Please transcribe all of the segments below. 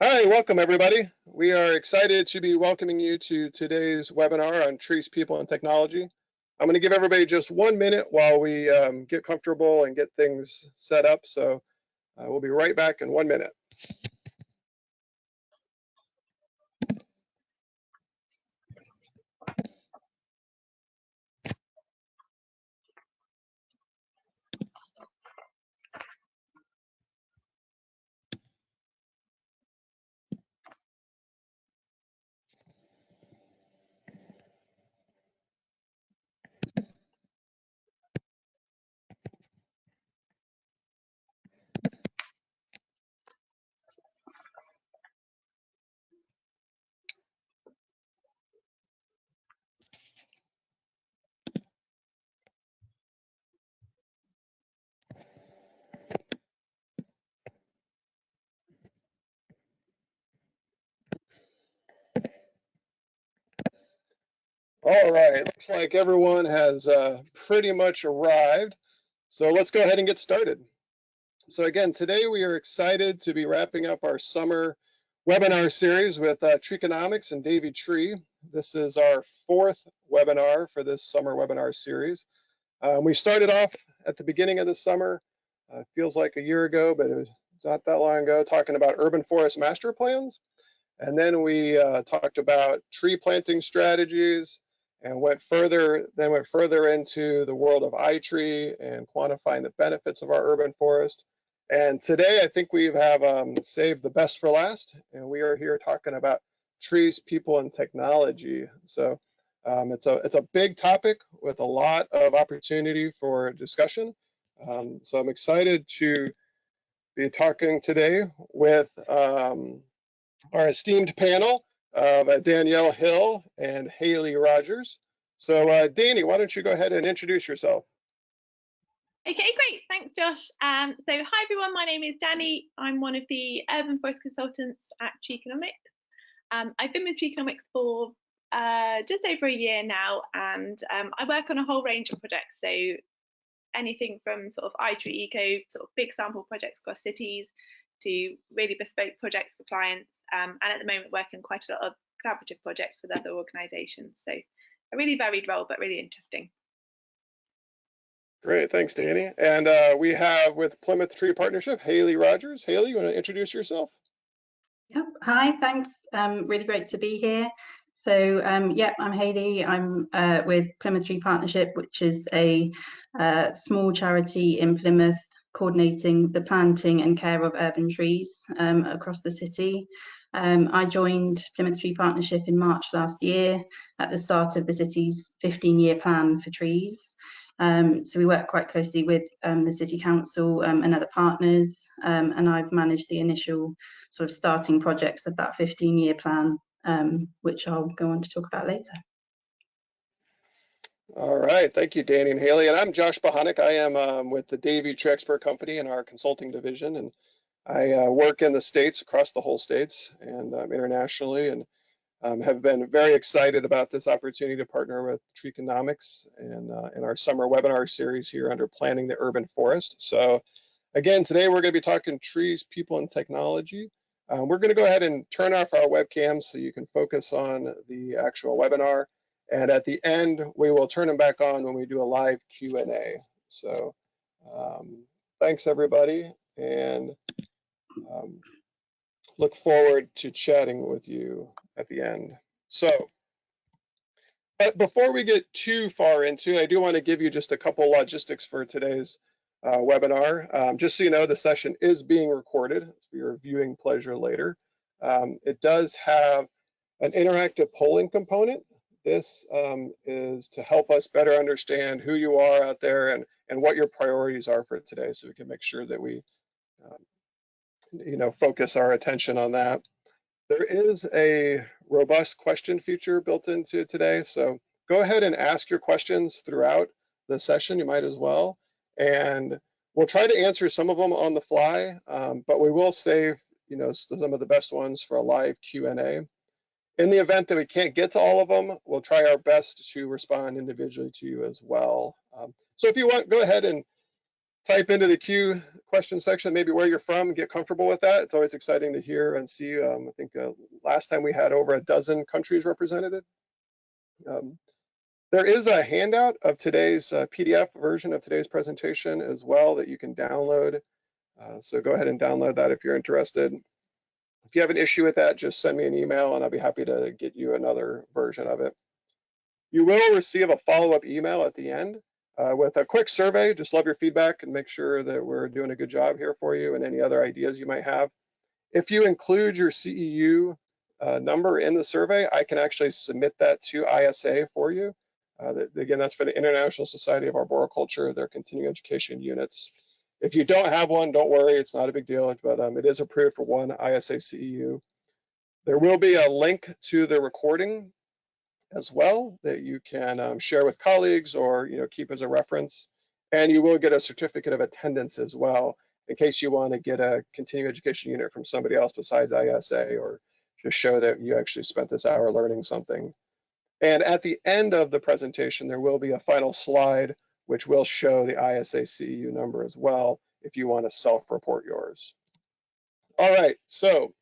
Hi, welcome everybody. We are excited to be welcoming you to today's webinar on trees, people, and technology. I'm going to give everybody just 1 minute while we get comfortable and get things set up. So we'll be right back in 1 minute. All right, looks like everyone has pretty much arrived. So let's go ahead and get started. So again, today we are excited to be wrapping up our summer webinar series with Treeconomics and Davey Tree. This is our 4th webinar for this summer webinar series. We started off at the beginning of the summer, feels like a year ago, but it was not that long ago, talking about urban forest master plans. And then we talked about tree planting strategies and went further into the world of iTree and quantifying the benefits of our urban forest. And today I think we have saved the best for last, and we are here talking about trees, people, and technology. So it's a big topic with a lot of opportunity for discussion. So I'm excited to be talking today with our esteemed panel of Danielle Hill and Hayley Rogers. So Danny, why don't you go ahead and introduce yourself? Okay, great. Thanks, Josh. So hi, everyone. My name is Danny. I'm one of the urban forest consultants at Treeconomics. I've been with Treeconomics for just over a year now, and I work on a whole range of projects. So anything from sort of Archery Eco, sort of big sample projects across cities, to really bespoke projects for clients. And at the moment, working quite a lot of collaborative projects with other organisations. So a really varied role, but really interesting. Great, thanks, Danny. And we have with Plymouth Tree Partnership, Hayley Rogers. Hayley, you want to introduce yourself? Yep. Hi, thanks. Really great to be here. So yeah, I'm Hayley. I'm with Plymouth Tree Partnership, which is a small charity in Plymouth coordinating the planting and care of urban trees across the city. I joined Plymouth Tree Partnership in March last year at the start of the city's 15-year plan for trees. So we work quite closely with the City Council and other partners, and I've managed the initial sort of starting projects of that 15-year plan, which I'll go on to talk about later. All right, thank you, Danny and Hayley. And I'm Josh Behounek. I am with the Davey Tree Expert Company in our consulting division, and I work in the States, across the whole States, and internationally, and have been very excited about this opportunity to partner with Treeconomics and in our summer webinar series here under Planning the Urban Forest. So again, today we're going to be talking trees, people, and technology. We're going to go ahead and turn off our webcams so you can focus on the actual webinar. And at the end, we will turn them back on when we do a live Q&A. So thanks, everybody, and look forward to chatting with you at the end. So, but before we get too far into it, I do want to give you just a couple logistics for today's webinar. Just so you know, the session is being recorded for your viewing pleasure later. It does have an interactive polling component. This is to help us better understand who you are out there and what your priorities are for today, so we can make sure that we focus our attention on that. There is a robust question feature built into today, so go ahead and ask your questions throughout the session. You might as well, and we'll try to answer some of them on the fly, but we will save some of the best ones for a live Q&A. In the event that we can't get to all of them, we'll try our best to respond individually to you as well. So if you want, go ahead and type into the Q question section, maybe where you're from, get comfortable with that. It's always exciting to hear and see. I think last time we had over a dozen countries represented. There is a handout of today's PDF version of today's presentation as well that you can download. So go ahead and download that if you're interested. If you have an issue with that, just send me an email and I'll be happy to get you another version of it. You will receive a follow-up email at the end with a quick survey. Just love your feedback and make sure that we're doing a good job here for you and any other ideas you might have. If you include your CEU number in the survey, I can actually submit that to ISA for you. Again, that's for the International Society of Arboriculture, their continuing education units. If you don't have one, don't worry, it's not a big deal, but it is approved for one ISA CEU. There will be a link to the recording as well that you can share with colleagues or keep as a reference. And you will get a certificate of attendance as well in case you want to get a continuing education unit from somebody else besides ISA, or just show that you actually spent this hour learning something. And at the end of the presentation, there will be a final slide which will show the ISA CEU number as well if you want to self-report yours. All right, so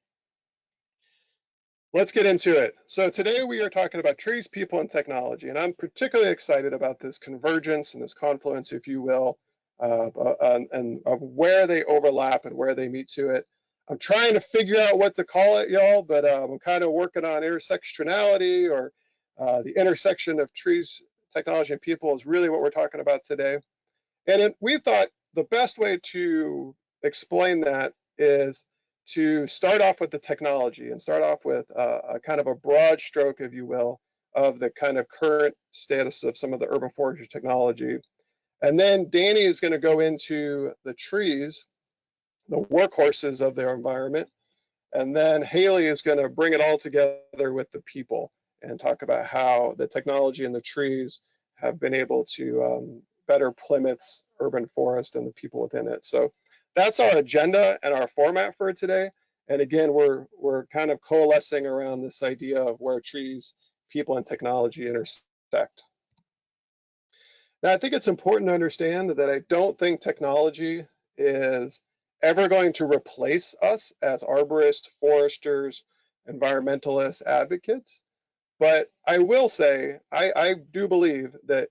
let's get into it. So today we are talking about trees, people, and technology, and I'm particularly excited about this convergence and this confluence, if you will, and of where they overlap and where they meet to it. I'm trying to figure out what to call it, y'all, but I'm kind of working on intersectionality, or the intersection of trees, technology, and people is really what we're talking about today. And we thought the best way to explain that is to start off with the technology and start off with a kind of a broad stroke, if you will, of the kind of current status of some of the urban forestry technology. And then Danny is going to go into the trees, the workhorses of their environment. And then Hayley is going to bring it all together with the people and talk about how the technology and the trees have been able to better Plymouth's urban forest and the people within it. So that's our agenda and our format for today. And again, we're kind of coalescing around this idea of where trees, people, and technology intersect. Now, I think it's important to understand that I don't think technology is ever going to replace us as arborists, foresters, environmentalists, advocates. But I will say, I do believe that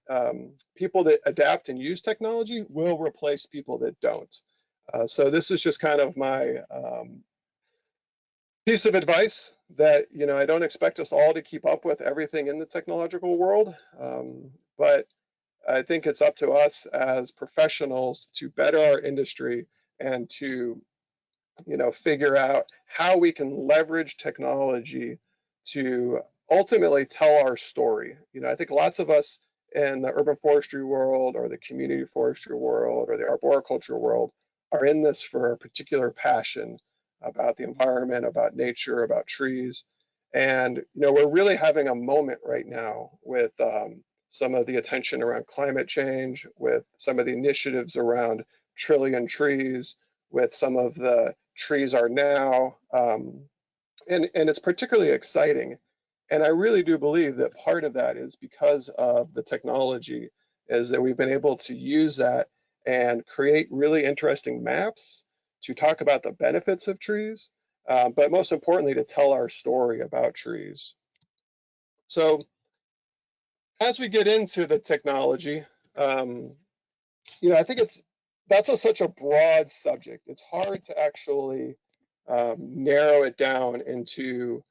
people that adapt and use technology will replace people that don't. So this is just kind of my piece of advice that, I don't expect us all to keep up with everything in the technological world, but I think it's up to us as professionals to better our industry and to, figure out how we can leverage technology to ultimately tell our story. I think lots of us in the urban forestry world or the community forestry world or the arboriculture world are in this for a particular passion about the environment, about nature, about trees. And, we're really having a moment right now with some of the attention around climate change, with some of the initiatives around trillion trees, with some of the trees are now, and it's particularly exciting. And I really do believe that part of that is because of the technology, is that we've been able to use that and create really interesting maps to talk about the benefits of trees, but most importantly, to tell our story about trees. So as we get into the technology, I think that's such a broad subject. It's hard to actually narrow it down into,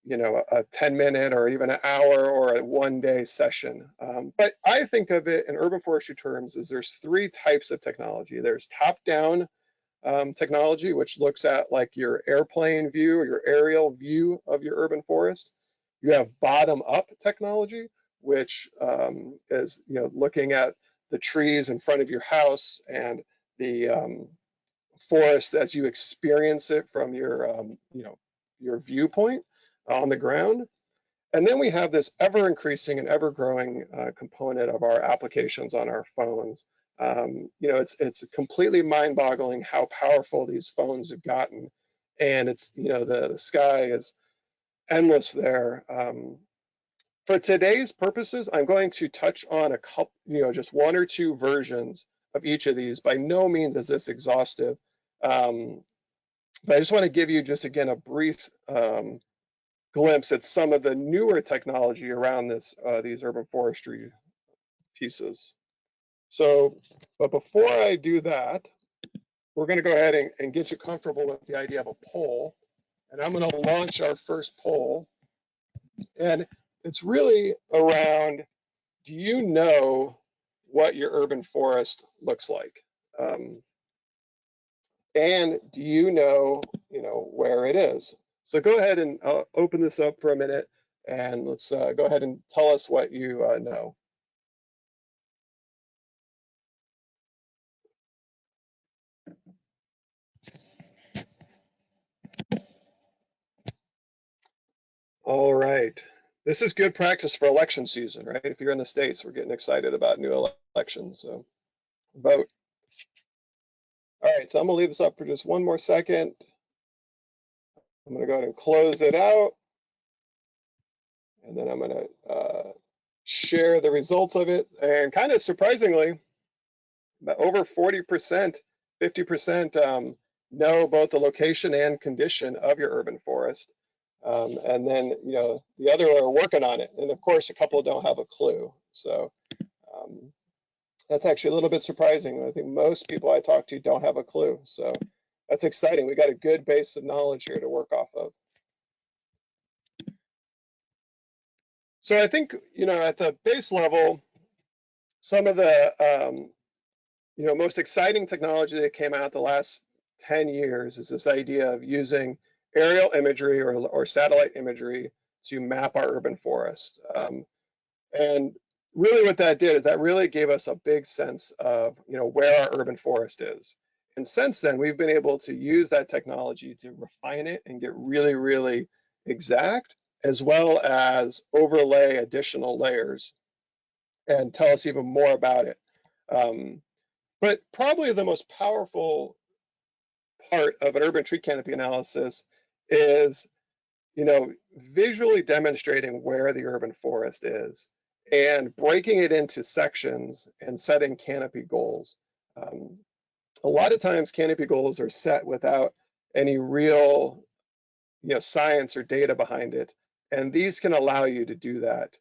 a 10-minute or even an hour or a one-day session. But I think of it in urban forestry terms as there's three types of technology. There's top-down technology, which looks at like your airplane view or your aerial view of your urban forest. You have bottom-up technology, which is looking at the trees in front of your house and the forest as you experience it from your your viewpoint on the ground. And then we have this ever increasing and ever growing component of our applications on our phones. It's completely mind-boggling how powerful these phones have gotten, and it's the sky is endless there. For today's purposes, I'm going to touch on a couple, just one or two versions of each of these. By no means is this exhaustive, but I just want to give you just again a brief glimpse at some of the newer technology around these urban forestry pieces. So, but before I do that, we're going to go ahead and get you comfortable with the idea of a poll. And I'm going to launch our first poll. And it's really around, do you know what your urban forest looks like? And do you know where it is? So go ahead and open this up for a minute, and let's go ahead and tell us what you know. All right. This is good practice for election season, right? If you're in the States, we're getting excited about new elections, so vote. All right, so I'm gonna leave this up for just one more second. I'm gonna go ahead and close it out, and then I'm gonna share the results of it. And kind of surprisingly, over 40%, 50% know both the location and condition of your urban forest. And then, the other are working on it. And of course, a couple don't have a clue. So that's actually a little bit surprising. I think most people I talk to don't have a clue. So that's exciting. We got a good base of knowledge here to work off of. So I think, at the base level, some of the, most exciting technology that came out the last 10 years is this idea of using aerial imagery or satellite imagery to map our urban forest. And really what that did is that really gave us a big sense of, where our urban forest is. And since then, we've been able to use that technology to refine it and get really, really exact, as well as overlay additional layers and tell us even more about it. But probably the most powerful part of an urban tree canopy analysis is, visually demonstrating where the urban forest is and breaking it into sections and setting canopy goals. A lot of times canopy goals are set without any real, science or data behind it. And these can allow you to do that.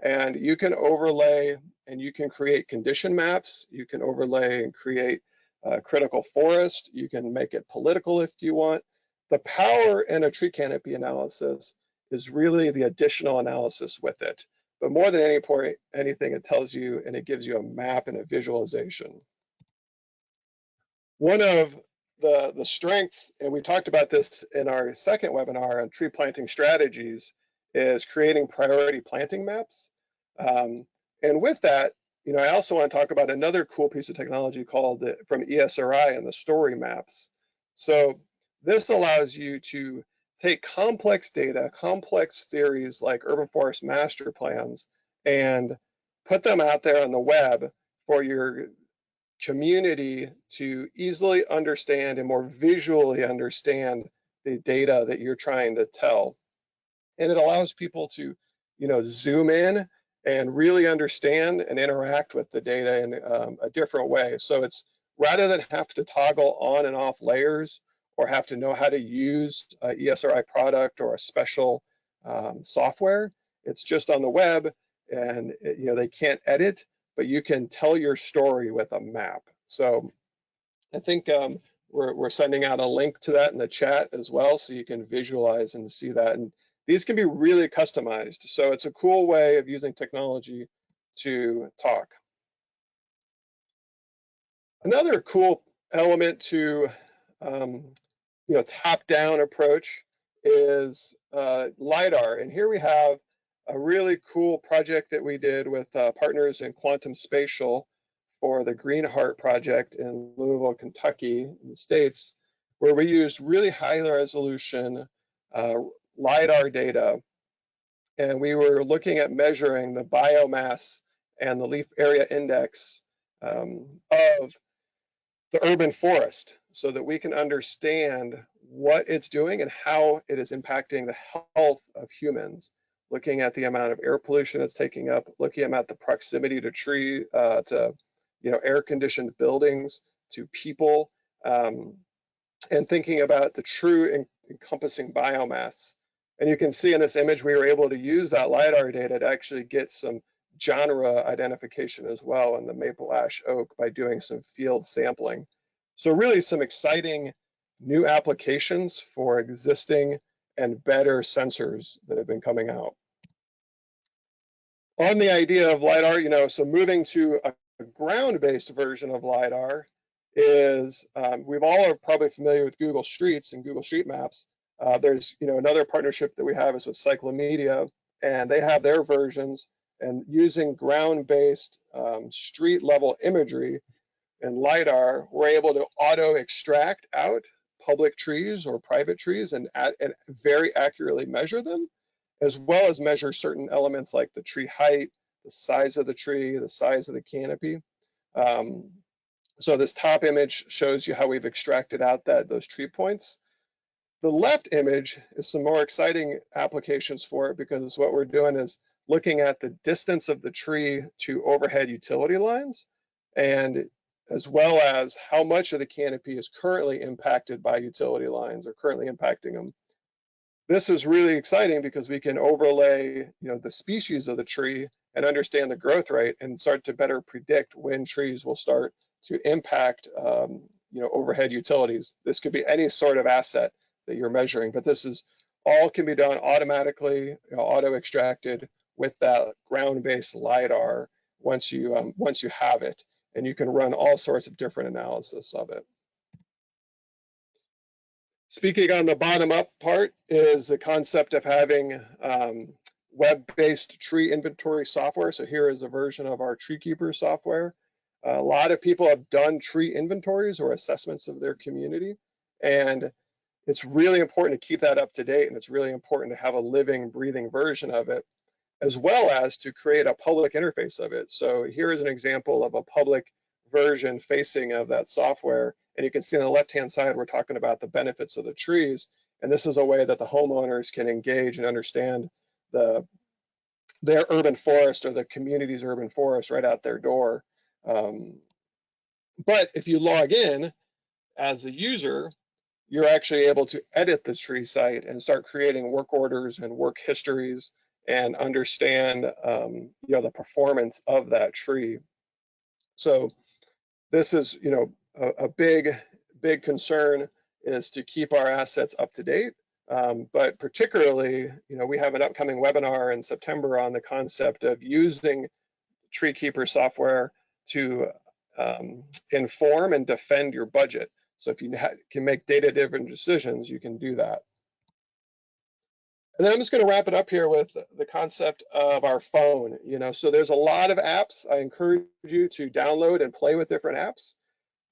And you can overlay and you can create condition maps. You can overlay and create critical forest. You can make it political if you want. The power in a tree canopy analysis is really the additional analysis with it. But more than anything, it tells you and it gives you a map and a visualization. One of the strengths, and we talked about this in our second webinar on tree planting strategies, is creating priority planting maps. And with that, I also want to talk about another cool piece of technology called from ESRI and the story maps. So this allows you to take complex data, complex theories like urban forest master plans, and put them out there on the web for your community to easily understand and more visually understand the data that you're trying to tell. And it allows people to, zoom in and really understand and interact with the data in a different way. So it's rather than have to toggle on and off layers or have to know how to use a ESRI product or a special software, it's just on the web and, they can't edit, but you can tell your story with a map. So I think we're sending out a link to that in the chat as well, so you can visualize and see that. And these can be really customized. So it's a cool way of using technology to talk. Another cool element to top-down approach is LiDAR. And here we have a really cool project that we did with partners in Quantum Spatial for the Green Heart project in Louisville, Kentucky, in the States, where we used really high resolution LiDAR data. And we were looking at measuring the biomass and the leaf area index of the urban forest so that we can understand what it's doing and how it is impacting the health of humans, looking at the amount of air pollution it's taking up, looking at the proximity to air-conditioned buildings to people, and thinking about the true encompassing biomass. And you can see in this image, we were able to use that LiDAR data to actually get some genre identification as well in the maple ash oak by doing some field sampling. So really some exciting new applications for existing and better sensors that have been coming out. On the idea of LiDAR, so moving to a ground-based version of LiDAR is, we've all are probably familiar with Google Streets and Google Street Maps. There's, another partnership that we have is with Cyclomedia, and they have their versions, and using ground-based street-level imagery and LiDAR, we're able to auto-extract out public trees or private trees and very accurately measure them, as well as measure certain elements like the tree height, the size of the tree, the size of the canopy. So this top image shows you how we've extracted out those tree points. The left image is some more exciting applications for it, because what we're doing is looking at the distance of the tree to overhead utility lines, and as well as how much of the canopy is currently impacted by utility lines or currently impacting them. This is really exciting because we can overlay, the species of the tree and understand the growth rate and start to better predict when trees will start to impact, overhead utilities. This could be any sort of asset that you're measuring, but this is all can be done automatically, auto-extracted with that ground-based LiDAR once you have it, and you can run all sorts of different analysis of it. Speaking on the bottom-up part is the concept of having web-based tree inventory software. So here is a version of our Tree Keeper software. A lot of people have done tree inventories or assessments of their community, and it's really important to keep that up to date, and it's really important to have a living, breathing version of it, as well as to create a public interface of it. So here is an example of a public version facing of that software. And you can see on the left-hand side, we're talking about the benefits of the trees. And this is a way that the homeowners can engage and understand their urban forest or the community's urban forest right out their door. But if you log in as a user, you're actually able to edit the tree site and start creating work orders and work histories and understand the performance of that tree. So this is a big concern is to keep our assets up to date, but particularly we have an upcoming webinar in September on the concept of using Tree Keeper software to inform and defend your budget. So if you can make data-driven decisions, you can do that. And then I'm just going to wrap it up here with the concept of our phone. So there's a lot of apps. I encourage you to download and play with different apps.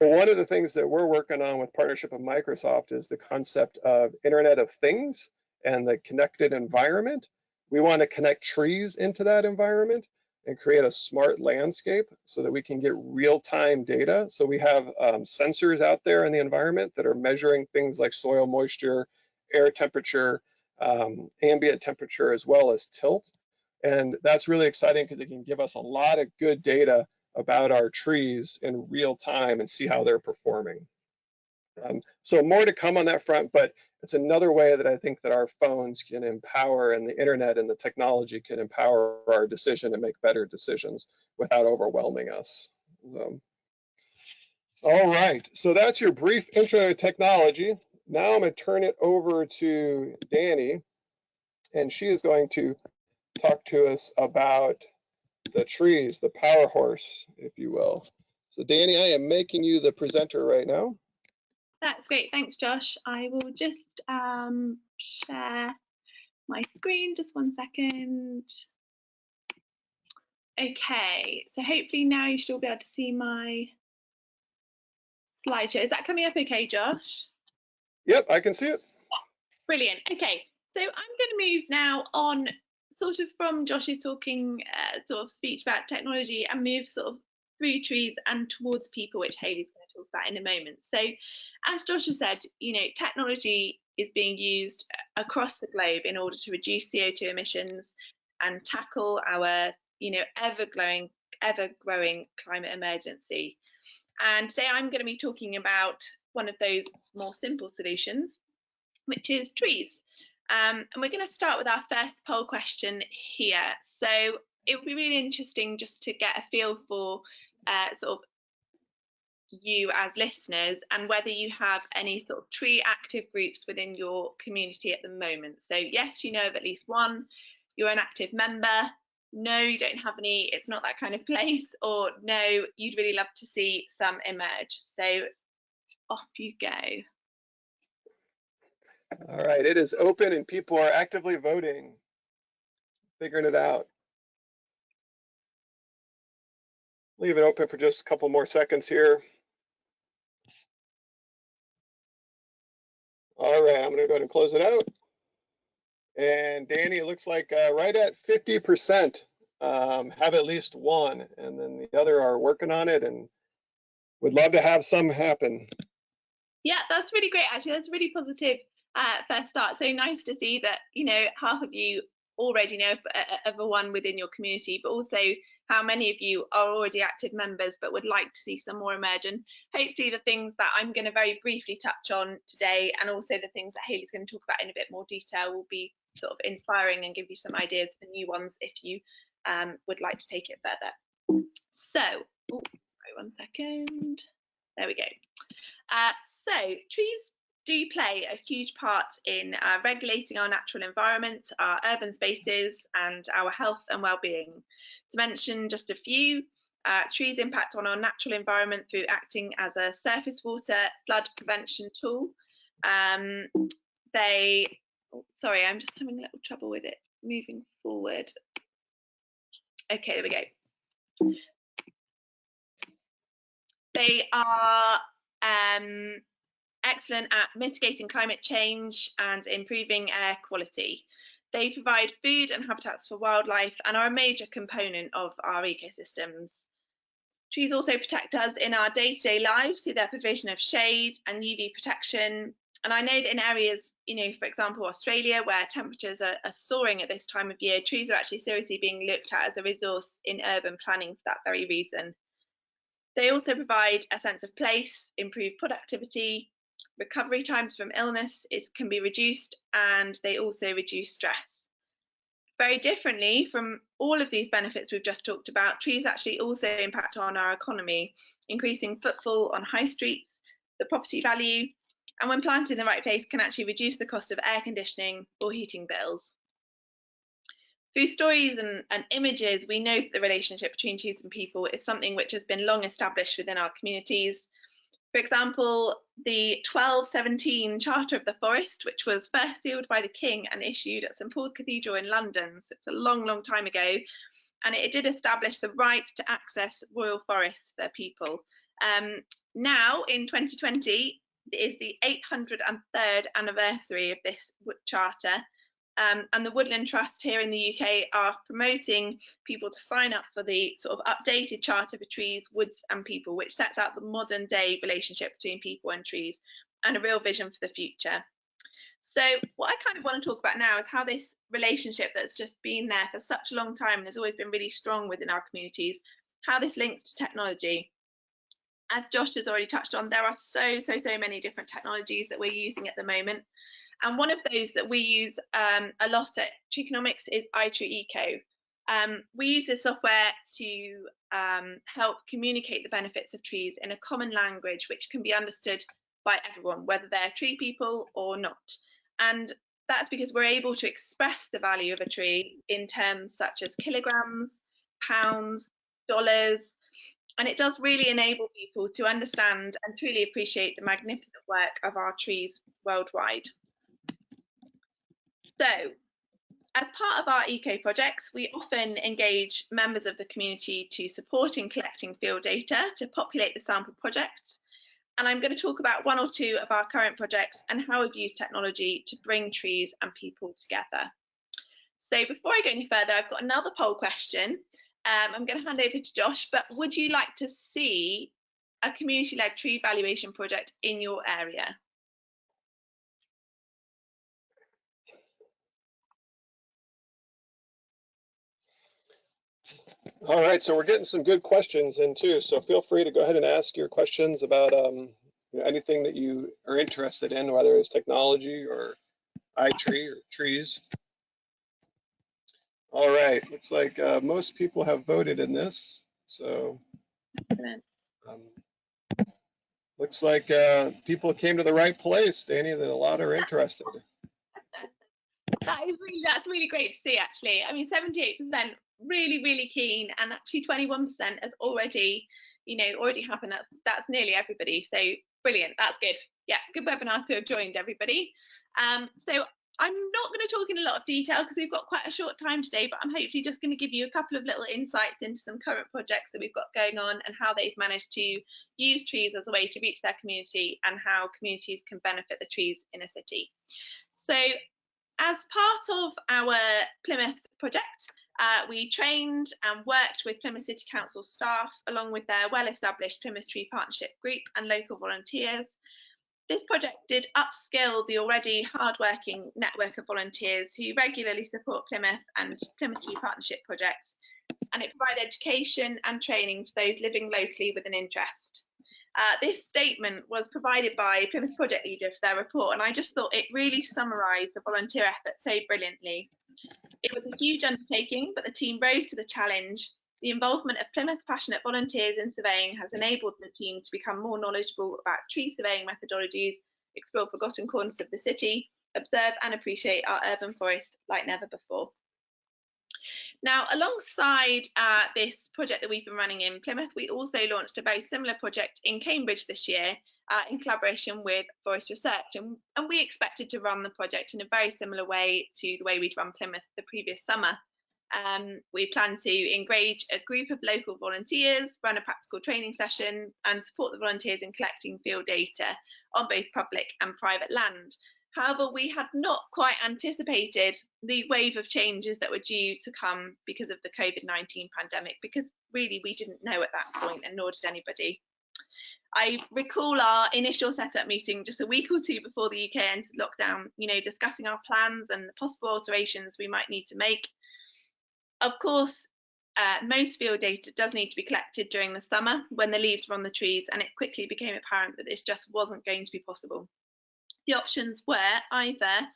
But one of the things that we're working on with partnership with Microsoft is the concept of Internet of Things and the connected environment. We want to connect trees into that environment and create a smart landscape so that we can get real-time data. So we have sensors out there in the environment that are measuring things like soil moisture, air temperature, ambient temperature, as well as tilt. And that's really exciting because it can give us a lot of good data about our trees in real time and see how they're performing. So more to come on that front, but it's another way that I think that our phones can empower, and the internet and the technology can empower our decision and make better decisions without overwhelming us. All right, so that's your brief intro to technology. Now I'm going to turn it over to Danny, and she is going to talk to us about the trees, the power horse, if you will. So Danny, I am making you the presenter right now. That's great, thanks Josh. I will just share my screen, just one second. Okay, so hopefully now you should all be able to see my slideshow. Is that coming up okay, Josh? Yep, I can see it. Brilliant. Okay, so I'm going to move now on sort of from Josh's talking sort of speech about technology and move sort of through trees and towards people, which Hayley's going to talk about in a moment. So as Josh has said, technology is being used across the globe in order to reduce CO2 emissions and tackle our ever-growing ever-growing climate emergency. And today I'm going to be talking about one of those more simple solutions, which is trees. And we're going to start with our first poll question here. So it would be really interesting just to get a feel for sort of you as listeners and whether you have any sort of tree active groups within your community at the moment. So yes, you know of at least one, you're an active member, no, you don't have any, it's not that kind of place, or no, you'd really love to see some emerge. So off you go. All right, it is open and people are actively voting, figuring it out. Leave it open for just a couple more seconds here. All right, I'm gonna go ahead and close it out. And Danny, it looks like right at 50% have at least one, and then the other are working on it and would love to have some happen. Yeah, that's really great. Actually, that's a really positive first start. So nice to see that, you know, half of you already know of a one within your community, but also how many of you are already active members but would like to see some more emerge. And hopefully the things that I'm going to very briefly touch on today, and also the things that Hayley's going to talk about in a bit more detail, will be sort of inspiring and give you some ideas for new ones if you would like to take it further. So, oh, sorry, 1 second. There we go. So trees do play a huge part in regulating our natural environment, our urban spaces, and our health and well-being. To mention just a few, trees impact on our natural environment through acting as a surface water flood prevention tool. Sorry, I'm just having a little trouble with it moving forward. Okay, there we go. They are excellent at mitigating climate change and improving air quality. They provide food and habitats for wildlife and are a major component of our ecosystems. Trees also protect us in our day-to-day lives through their provision of shade and UV protection. And I know that in areas, you know, for example, Australia, where temperatures are soaring at this time of year, trees are actually seriously being looked at as a resource in urban planning for that very reason. They also provide a sense of place, improved productivity, recovery times from illness can be reduced, and they also reduce stress. Very differently from all of these benefits we've just talked about, trees actually also impact on our economy, increasing footfall on high streets, the property value, and when planted in the right place can actually reduce the cost of air conditioning or heating bills. Through stories and images, we know that the relationship between trees and people is something which has been long established within our communities. For example, the 1217 Charter of the Forest, which was first sealed by the King and issued at St Paul's Cathedral in London, so it's a long, long time ago, and it did establish the right to access royal forests for people. Now, in 2020, it is the 803rd anniversary of this charter, and the Woodland Trust here in the UK are promoting people to sign up for the sort of updated Charter for Trees, Woods and People, which sets out the modern day relationship between people and trees and a real vision for the future. So what I kind of want to talk about now is how this relationship that's just been there for such a long time and has always been really strong within our communities, how this links to technology. As Josh has already touched on, there are so many different technologies that we're using at the moment. And one of those that we use a lot at Treeconomics is Archery Eco. We use this software to help communicate the benefits of trees in a common language which can be understood by everyone, whether they're tree people or not. And that's because we're able to express the value of a tree in terms such as kilograms, pounds, dollars, and it does really enable people to understand and truly appreciate the magnificent work of our trees worldwide. So, as part of our eco projects, we often engage members of the community to support in collecting field data to populate the sample project. And I'm going to talk about one or two of our current projects and how we've used technology to bring trees and people together. So before I go any further, I've got another poll question. I'm going to hand over to Josh, but would you like to see a community-led tree valuation project in your area? All right, so we're getting some good questions in too. So feel free to go ahead and ask your questions about anything that you are interested in, whether it's technology or iTree or trees. All right, looks like most people have voted in this. So um, looks like people came to the right place, Danny, that a lot are interested. That's really great to see, actually. I mean, 78% really keen, and actually 21% has already happened. That's nearly everybody. So brilliant. That's good. Yeah, good webinar to have joined, everybody. So I'm not going to talk in a lot of detail because we've got quite a short time today, but I'm hopefully just going to give you a couple of little insights into some current projects that we've got going on and how they've managed to use trees as a way to reach their community and how communities can benefit the trees in a city. So as part of our Plymouth project, we trained and worked with Plymouth City Council staff along with their well-established Plymouth Tree Partnership group and local volunteers. This project did upskill the already hard-working network of volunteers who regularly support Plymouth and Plymouth Tree Partnership projects, and it provided education and training for those living locally with an interest. This statement was provided by Plymouth project leader for their report, and I just thought it really summarised the volunteer effort so brilliantly. It was a huge undertaking, but the team rose to the challenge. The involvement of Plymouth passionate volunteers in surveying has enabled the team to become more knowledgeable about tree surveying methodologies, explore forgotten corners of the city, observe and appreciate our urban forest like never before. Now, alongside this project that we've been running in Plymouth, we also launched a very similar project in Cambridge this year in collaboration with Forest Research, and we expected to run the project in a very similar way to the way we'd run Plymouth the previous summer. We plan to engage a group of local volunteers, run a practical training session, and support the volunteers in collecting field data on both public and private land. However, we had not quite anticipated the wave of changes that were due to come because of the COVID-19 pandemic, because really we didn't know at that point, and nor did anybody. I recall our initial setup meeting just a week or two before the UK entered lockdown, discussing our plans and the possible alterations we might need to make. Of course, most field data does need to be collected during the summer when the leaves were on the trees, and it quickly became apparent that this just wasn't going to be possible. The options were either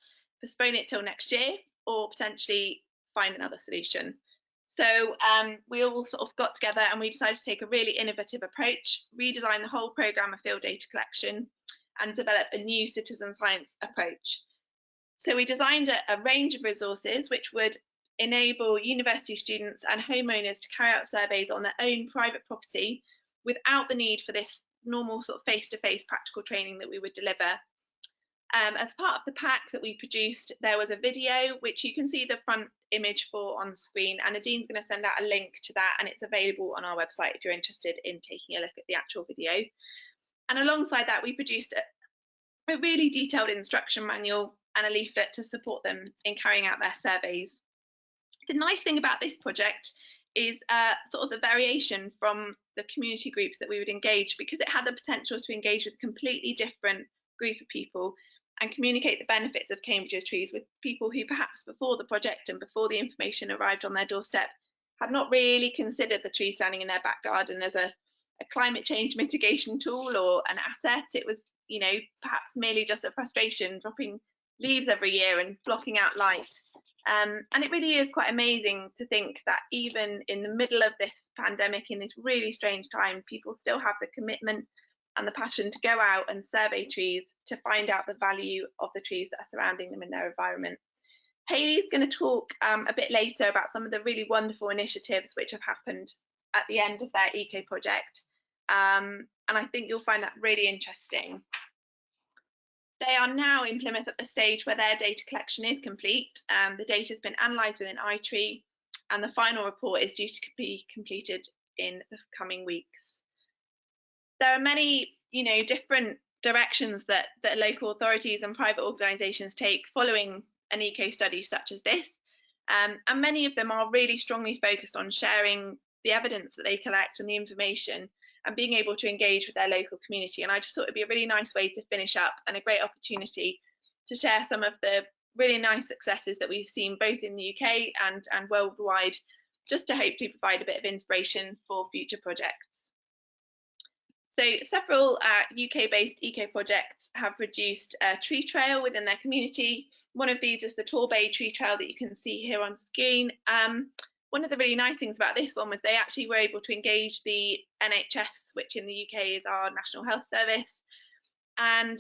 postpone it till next year or potentially find another solution. So we all sort of got together and we decided to take a really innovative approach, redesign the whole programme of field data collection and develop a new citizen science approach. So we designed a range of resources which would enable university students and homeowners to carry out surveys on their own private property without the need for this normal sort of face-to-face practical training that we would deliver. As part of the pack that we produced, there was a video which you can see the front image for on screen, and Nadine's going to send out a link to that, and it's available on our website if you're interested in taking a look at the actual video. And alongside that, we produced a really detailed instruction manual and a leaflet to support them in carrying out their surveys. The nice thing about this project is sort of the variation from the community groups that we would engage, because it had the potential to engage with a completely different group of people and communicate the benefits of Cambridge's trees with people who perhaps before the project and before the information arrived on their doorstep had not really considered the tree standing in their back garden as a climate change mitigation tool or an asset. It was, perhaps merely just a frustration dropping leaves every year and blocking out light. And it really is quite amazing to think that even in the middle of this pandemic, in this really strange time, people still have the commitment and the passion to go out and survey trees to find out the value of the trees that are surrounding them in their environment. Hayley's going to talk a bit later about some of the really wonderful initiatives which have happened at the end of their eco project, and I think you'll find that really interesting. They are now in Plymouth at the stage where their data collection is complete. The data has been analysed within iTree, and the final report is due to be completed in the coming weeks. There are many, different directions that local authorities and private organisations take following an eco study such as this, and many of them are really strongly focused on sharing the evidence that they collect and the information and being able to engage with their local community. And I just thought it'd be a really nice way to finish up and a great opportunity to share some of the really nice successes that we've seen both in the UK and worldwide just to hopefully provide a bit of inspiration for future projects. So several UK-based eco projects have produced a tree trail within their community. One of these is the Torbay tree trail that you can see here on screen. One of the really nice things about this one was they actually were able to engage the NHS, which in the UK is our National Health Service, and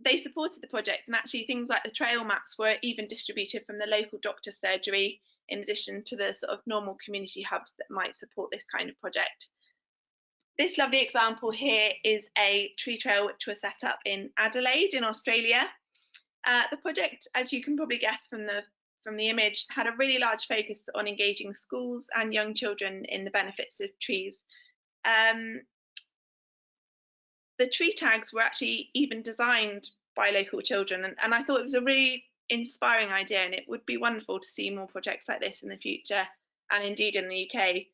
they supported the project, and actually things like the trail maps were even distributed from the local doctor's surgery in addition to the sort of normal community hubs that might support this kind of project. This lovely example here is a tree trail which was set up in Adelaide in Australia. The project, as you can probably guess from the image, had a really large focus on engaging schools and young children in the benefits of trees. The tree tags were actually even designed by local children, and I thought it was a really inspiring idea, and it would be wonderful to see more projects like this in the future, and indeed in the UK.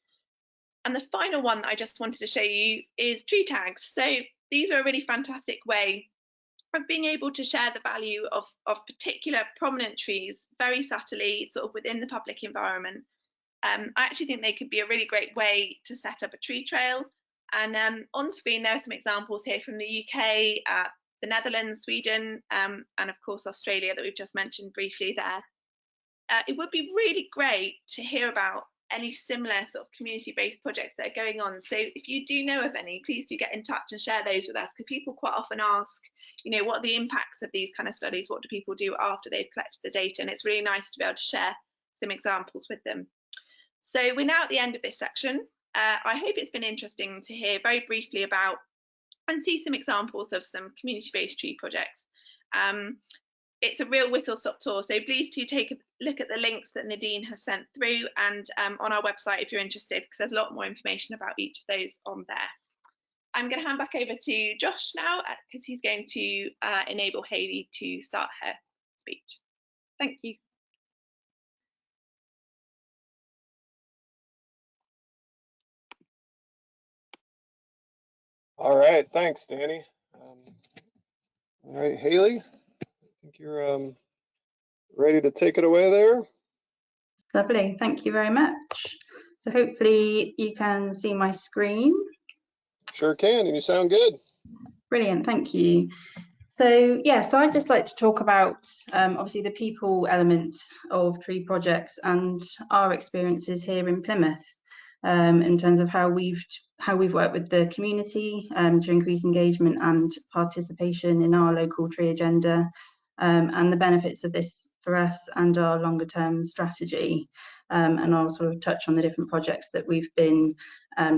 And the final one that I just wanted to show you is tree tags. So these are a really fantastic way of being able to share the value of particular prominent trees very subtly, sort of within the public environment. I actually think they could be a really great way to set up a tree trail. And on screen, there are some examples here from the UK, the Netherlands, Sweden, and of course Australia that we've just mentioned briefly there. It would be really great to hear about any similar sort of community-based projects that are going on. So if you do know of any, please do get in touch and share those with us, because people quite often ask, you know, what are the impacts of these kind of studies? What do people do after they've collected the data? And it's really nice to be able to share some examples with them. So we're now at the end of this section. I hope it's been interesting to hear very briefly about and see some examples of some community-based tree projects. It's a real whistle-stop tour, so please do take a look at the links that Nadine has sent through, and on our website if you're interested, because there's a lot more information about each of those on there. I'm going to hand back over to Josh now, because he's going to enable Hayley to start her speech. Thank you. All right, thanks, Danny. All right, Hayley, I think you're ready to take it away there. Lovely, thank you very much. So hopefully you can see my screen. Sure can, and you sound good. Brilliant, thank you. So yeah, so I'd just like to talk about obviously the people element of tree projects and our experiences here in Plymouth in terms of how we've worked with the community to increase engagement and participation in our local tree agenda, and the benefits of this for us and our longer term strategy. And I'll sort of touch on the different projects that we've been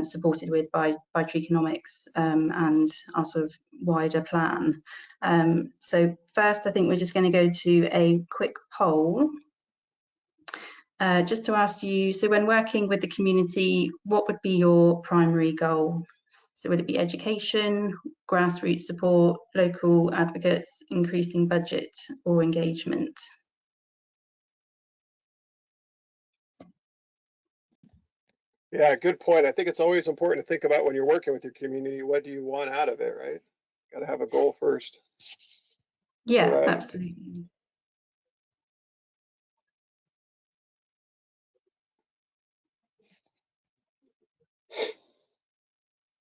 supported with by Treeconomics and our sort of wider plan. So first, I think we're just going to go to a quick poll just to ask you, so when working with the community, what would be your primary goal? So would it be education, grassroots support, local advocates, increasing budget, or engagement? Yeah, good point. I think it's always important to think about when you're working with your community, what do you want out of it, right? Got to have a goal first. Yeah, right. Absolutely.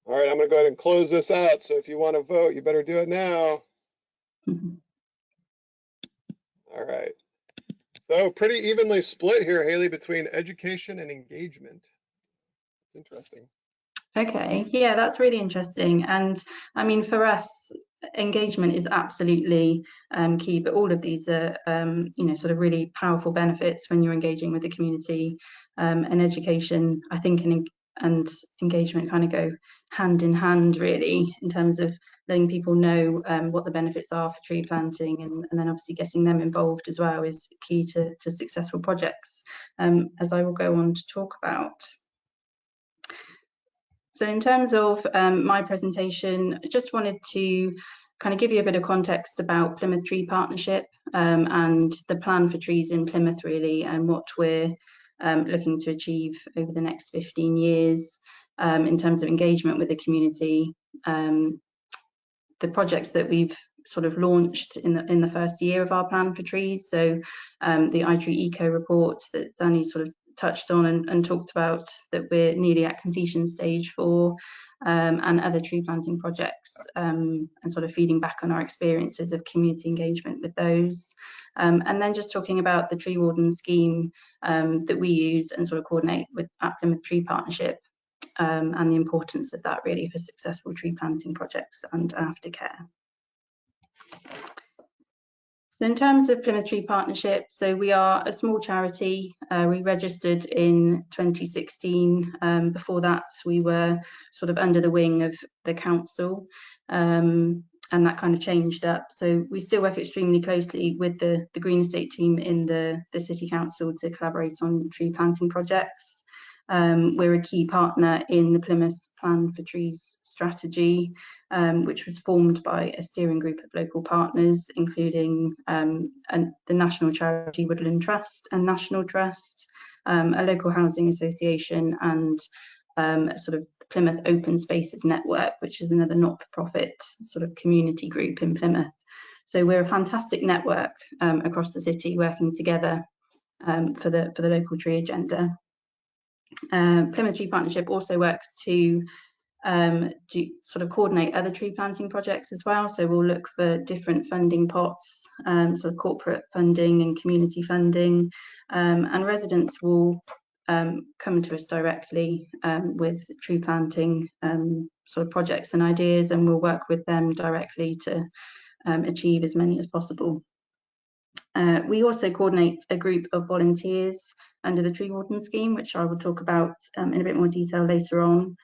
All right, I'm going to go ahead and close this out. So if you want to vote, you better do it now. All right. So pretty evenly split here, Hayley, between education and engagement. It's interesting. Okay, yeah, that's really interesting. And I mean, for us, engagement is absolutely key, but all of these are, you know, sort of really powerful benefits when you're engaging with the community. And education, I think, and engagement kind of go hand in hand, really, in terms of letting people know what the benefits are for tree planting, and then obviously getting them involved as well is key to successful projects, as I will go on to talk about. So in terms of my presentation, I just wanted to kind of give you a bit of context about Plymouth Tree Partnership and the plan for trees in Plymouth, really, and what we're looking to achieve over the next 15 years in terms of engagement with the community. The projects that we've sort of launched in the first year of our plan for trees. So the Archery Eco report that Danny sort of touched on and talked about that we're nearly at completion stage for, and other tree planting projects, and sort of feeding back on our experiences of community engagement with those. And then just talking about the tree warden scheme that we use and sort of coordinate with at Plymouth Tree Partnership, and the importance of that really for successful tree planting projects and aftercare. So in terms of Plymouth Tree Partnership, so we are a small charity. We registered in 2016. Before that, we were sort of under the wing of the council, and that kind of changed up. So we still work extremely closely with the Green Estate team in the City Council to collaborate on tree planting projects. We're a key partner in the Plymouth Plan for Trees strategy, which was formed by a steering group of local partners, including the National Charity Woodland Trust and National Trust, a local housing association, and sort of the Plymouth Open Spaces Network, which is another not-for-profit sort of community group in Plymouth. So we're a fantastic network across the city working together for the local tree agenda. Plymouth Tree Partnership also works to sort of coordinate other tree planting projects as well. So we'll look for different funding pots, sort of corporate funding and community funding, and residents will come to us directly with tree planting sort of projects and ideas, and we'll work with them directly to achieve as many as possible. We also coordinate a group of volunteers under the tree warden scheme, which I will talk about in a bit more detail later on,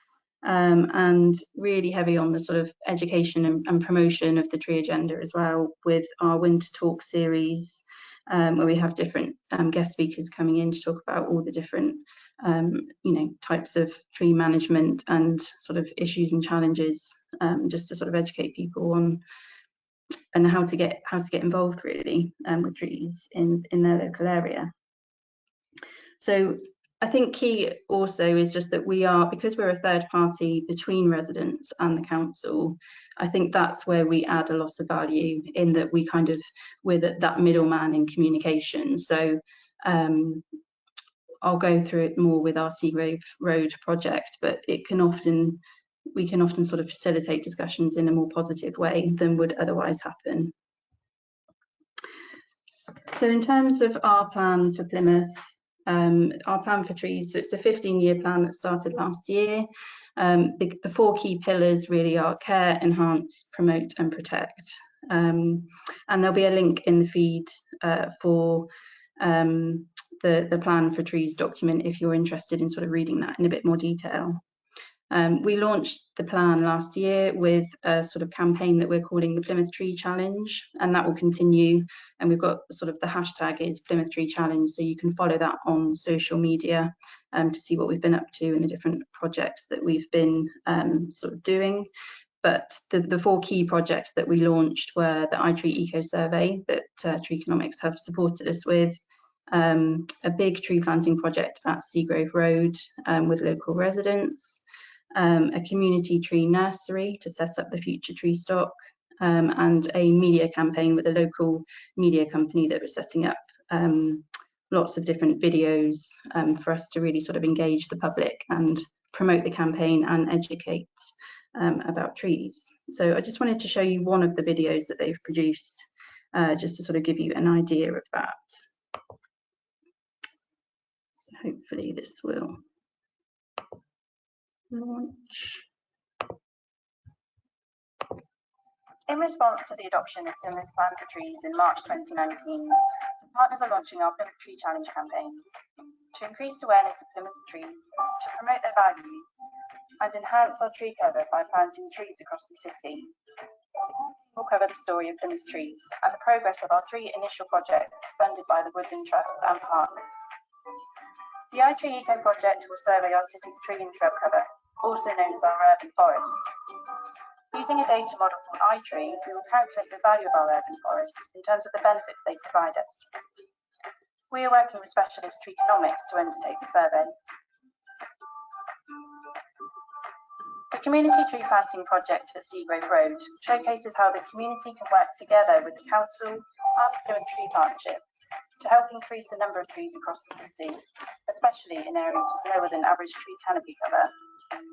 and really heavy on the sort of education and promotion of the tree agenda as well, with our Winter Talk series, where we have different guest speakers coming in to talk about all the different types of tree management and sort of issues and challenges, just to sort of educate people on and how to get involved really with trees in their local area. So I think key also is just that because we're a third party between residents and the council, I think that's where we add a lot of value, in that we're that middleman in communication. So I'll go through it more with our Seagrave Road project, but we can often sort of facilitate discussions in a more positive way than would otherwise happen. So in terms of our plan for Plymouth, our plan for trees, so it's a 15-year plan that started last year. The four key pillars really are care, enhance, promote and protect. And there'll be a link in the feed for the plan for trees document if you're interested in sort of reading that in a bit more detail. We launched the plan last year with a sort of campaign that we're calling the Plymouth Tree Challenge, and that will continue. And we've got sort of the hashtag is Plymouth Tree Challenge, so you can follow that on social media to see what we've been up to and the different projects that we've been sort of doing. But the four key projects that we launched were the Archery Eco Survey that Treeconomics have supported us with, a big tree planting project at Seagrave Road with local residents, a community tree nursery to set up the future tree stock, and a media campaign with a local media company that was setting up lots of different videos for us to really sort of engage the public and promote the campaign and educate about trees. So I just wanted to show you one of the videos that they've produced, just to sort of give you an idea of that. So hopefully this will launch. In response to the adoption of Plymouth's Plan for Trees in March 2019, partners are launching our Plymouth Tree Challenge campaign to increase awareness of Plymouth trees, to promote their value, and enhance our tree cover by planting trees across the city. We'll cover the story of Plymouth trees and the progress of our three initial projects funded by the Woodland Trust and partners. The Archery Eco Project will survey our city's tree and shrub cover, also known as our urban forests. Using a data model called iTree, we will calculate the value of our urban forests in terms of the benefits they provide us. We are working with specialist Treeconomics to undertake the survey. The Community Tree Planting Project at Seagrave Road showcases how the community can work together with the council and Plymouth Tree Partnership to help increase the number of trees across the city, especially in areas with lower than average tree canopy cover.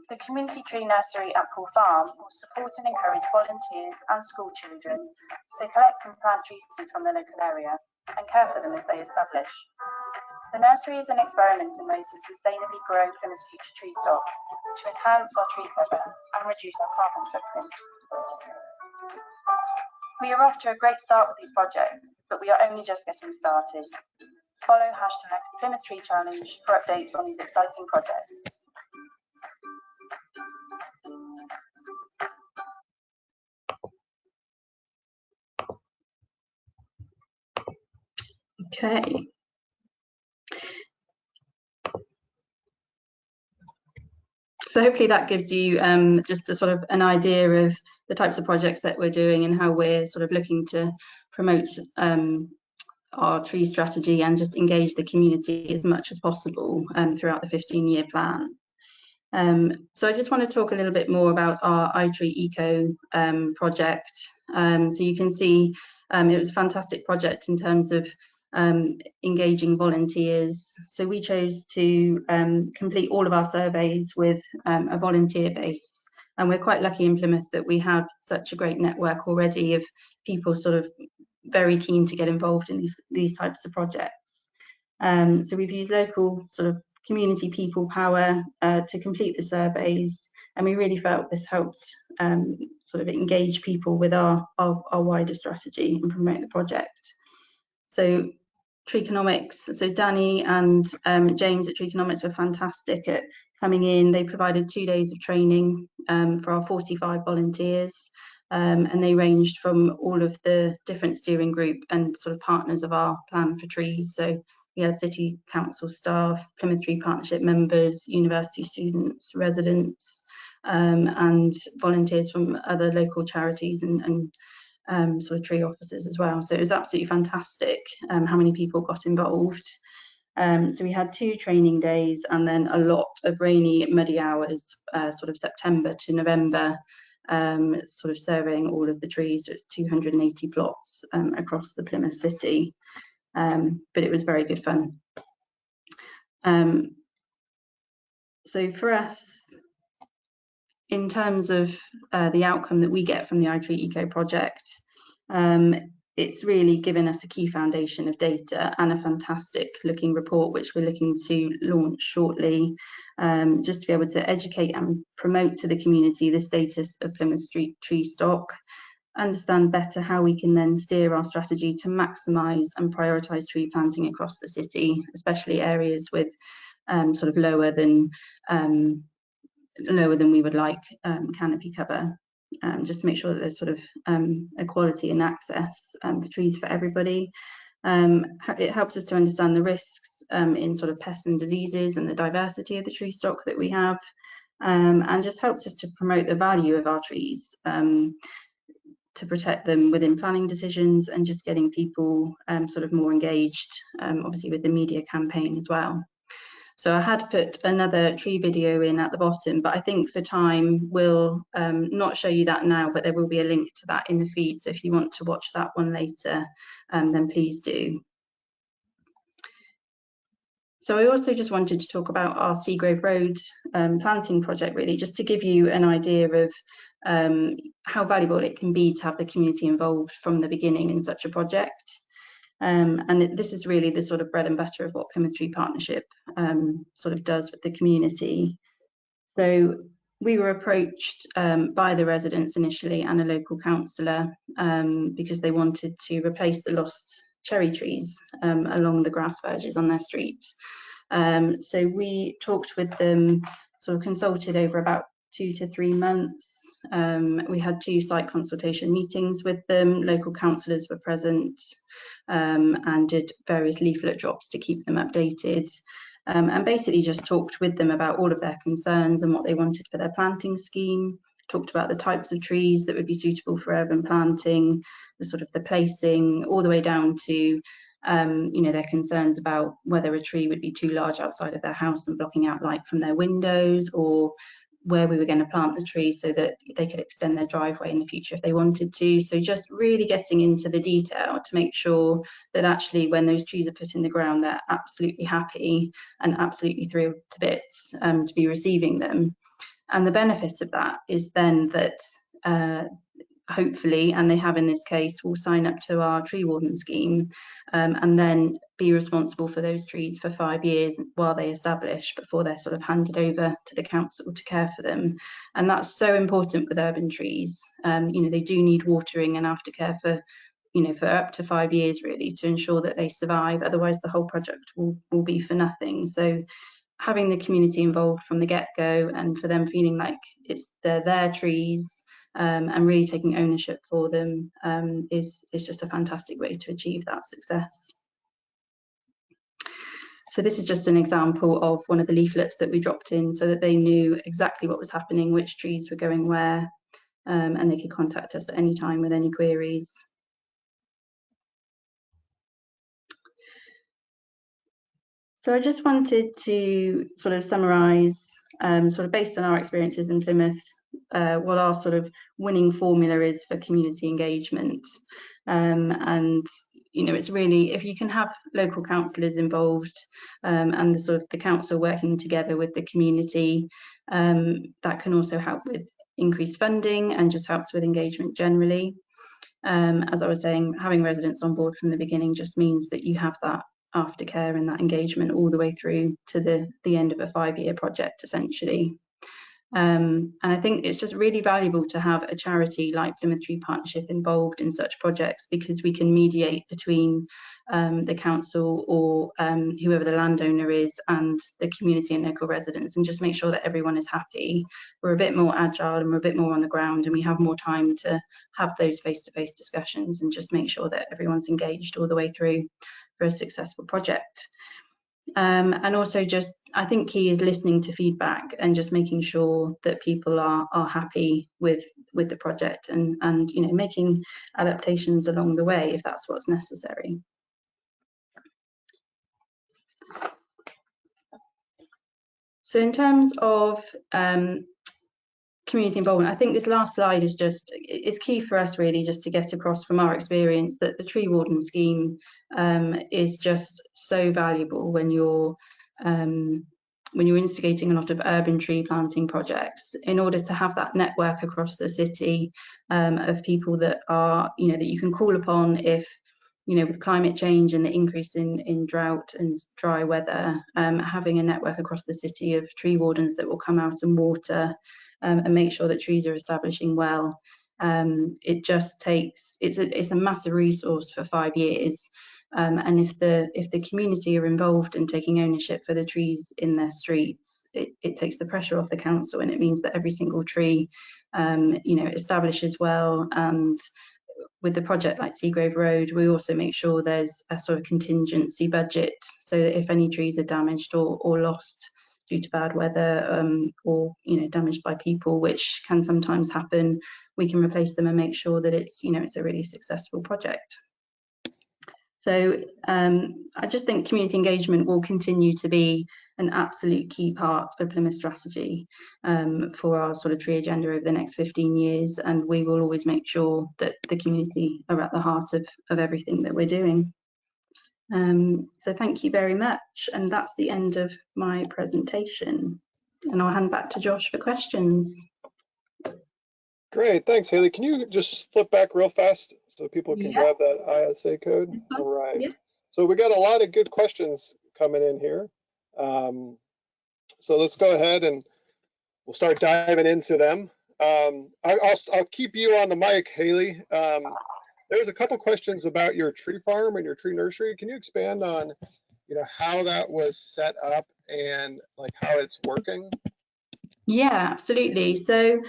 The community tree nursery at Pool Farm will support and encourage volunteers and school children to collect and plant tree seeds from the local area and care for them as they establish. The nursery is an experiment in ways to sustainably grow Plymouth's future tree stock, to enhance our tree cover and reduce our carbon footprint. We are off to a great start with these projects, but we are only just getting started. Follow #Plymouth Tree Challenge for updates on these exciting projects. Okay. So hopefully that gives you just a sort of an idea of the types of projects that we're doing and how we're sort of looking to promote our tree strategy and just engage the community as much as possible throughout the 15-year plan. So I just want to talk a little bit more about our Archery Eco project. So you can see it was a fantastic project in terms of engaging volunteers. So we chose to complete all of our surveys with a volunteer base, and we're quite lucky in Plymouth that we have such a great network already of people sort of very keen to get involved in these types of projects. So we've used local sort of community people power to complete the surveys, and we really felt this helped sort of engage people with our wider strategy and promote the project. So Treeconomics, so Danny and James at Treeconomics were fantastic at coming in. They provided 2 days of training for our 45 volunteers, and they ranged from all of the different steering group and sort of partners of our plan for trees. So we had City Council staff, Plymouth Tree Partnership members, university students, residents, and volunteers from other local charities and sort of tree officers as well. So it was absolutely fantastic how many people got involved. So we had 2 training days and then a lot of rainy, muddy hours, sort of September to November, sort of surveying all of the trees. So it's 280 plots across the Plymouth city, but it was very good fun. So for us, in terms of the outcome that we get from the Archery Eco Project, it's really given us a key foundation of data and a fantastic looking report, which we're looking to launch shortly, just to be able to educate and promote to the community the status of Plymouth Street tree stock, understand better how we can then steer our strategy to maximise and prioritise tree planting across the city, especially areas with sort of lower than we would like canopy cover, just to make sure that there's sort of equality and access for trees for everybody. It helps us to understand the risks in sort of pests and diseases and the diversity of the tree stock that we have, and just helps us to promote the value of our trees, to protect them within planning decisions and just getting people sort of more engaged, obviously with the media campaign as well. So I had put another tree video in at the bottom, but I think for time we'll not show you that now, but there will be a link to that in the feed. So if you want to watch that one later, then please do. So I also just wanted to talk about our Seagrove Road planting project, really, just to give you an idea of how valuable it can be to have the community involved from the beginning in such a project. And this is really the sort of bread and butter of what Plymouth Tree Partnership sort of does with the community. So we were approached by the residents initially and a local councillor because they wanted to replace the lost cherry trees along the grass verges on their street. So we talked with them, sort of consulted over about 2 to 3 months. We had 2 site consultation meetings with them. Local councillors were present and did various leaflet drops to keep them updated, and basically just talked with them about all of their concerns and what they wanted for their planting scheme. Talked about the types of trees that would be suitable for urban planting, the sort of the placing, all the way down to you know, their concerns about whether a tree would be too large outside of their house and blocking out light from their windows, or where we were going to plant the tree so that they could extend their driveway in the future if they wanted to. So just really getting into the detail to make sure that actually when those trees are put in the ground, they're absolutely happy and absolutely thrilled to bits to be receiving them. And the benefit of that is then that hopefully, and they have in this case, will sign up to our tree warden scheme and then be responsible for those trees for 5 years while they establish before they're sort of handed over to the council to care for them. And that's so important with urban trees. You know, they do need watering and aftercare for, you know, for up to 5 years really to ensure that they survive. Otherwise the whole project will be for nothing. So having the community involved from the get-go and for them feeling like they're their trees and really taking ownership for them is just a fantastic way to achieve that success. So this is just an example of one of the leaflets that we dropped in so that they knew exactly what was happening, which trees were going where, and they could contact us at any time with any queries. So I just wanted to sort of summarise, sort of based on our experiences in Plymouth, what our sort of winning formula is for community engagement. And you know, it's really, if you can have local councillors involved and the sort of the council working together with the community, that can also help with increased funding and just helps with engagement generally. As I was saying, having residents on board from the beginning just means that you have that aftercare and that engagement all the way through to the end of a 5-year project essentially. And I think it's just really valuable to have a charity like Plymouth Tree Partnership involved in such projects, because we can mediate between the council or whoever the landowner is and the community and local residents, and just make sure that everyone is happy. We're a bit more agile and we're a bit more on the ground, and we have more time to have those face-to-face discussions and just make sure that everyone's engaged all the way through for a successful project. And also just, I think key is listening to feedback and just making sure that people are happy with the project and you know, making adaptations along the way if that's what's necessary. So in terms of community involvement, I think this last slide is just, it's key for us really just to get across from our experience that the tree warden scheme is just so valuable when you're instigating a lot of urban tree planting projects, in order to have that network across the city of people that are, you know, that you can call upon if, you know, with climate change and the increase in drought and dry weather, having a network across the city of tree wardens that will come out and water and make sure that trees are establishing well. It just takes, it's a massive resource for 5 years. And if the community are involved in taking ownership for the trees in their streets, it takes the pressure off the council, and it means that every single tree, you know, establishes well. And with the project like Seagrove Road, we also make sure there's a sort of contingency budget, so that if any trees are damaged or lost due to bad weather or, you know, damaged by people, which can sometimes happen, we can replace them and make sure that it's, you know, it's a really successful project. So I just think community engagement will continue to be an absolute key part of Plymouth strategy for our sort of tree agenda over the next 15 years, and we will always make sure that the community are at the heart of everything that we're doing. So thank you very much, and that's the end of my presentation, and I'll hand back to Josh for questions. Great, thanks, Hayley. Can you just flip back real fast so people can grab that ISA code? All right. Yeah. So we got a lot of good questions coming in here. So let's go ahead and we'll start diving into them. I'll keep you on the mic, Hayley. There's a couple questions about your tree farm and your tree nursery. Can you expand on, you know, how that was set up and like how it's working? Yeah, absolutely. So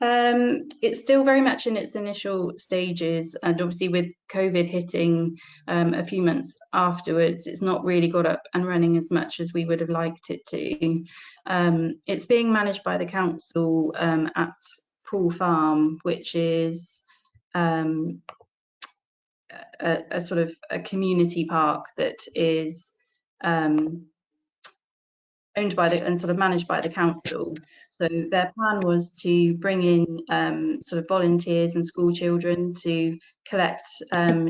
it's still very much in its initial stages, and obviously with COVID hitting a few months afterwards, it's not really got up and running as much as we would have liked it to. It's being managed by the council at Pool Farm, which is a sort of a community park that is owned by and sort of managed by the council. So their plan was to bring in sort of volunteers and school children to collect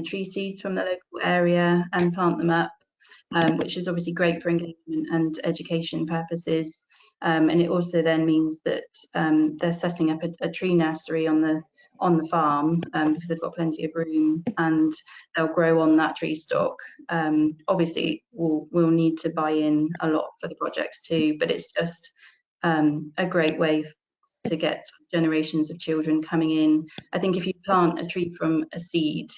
tree seeds from the local area and plant them up, which is obviously great for engagement and education purposes. And it also then means that they're setting up a tree nursery on the farm because they've got plenty of room, and they'll grow on that tree stock. Obviously, we'll need to buy in a lot for the projects too, but it's just a great way to get generations of children coming in. I think if you plant a tree from a seed,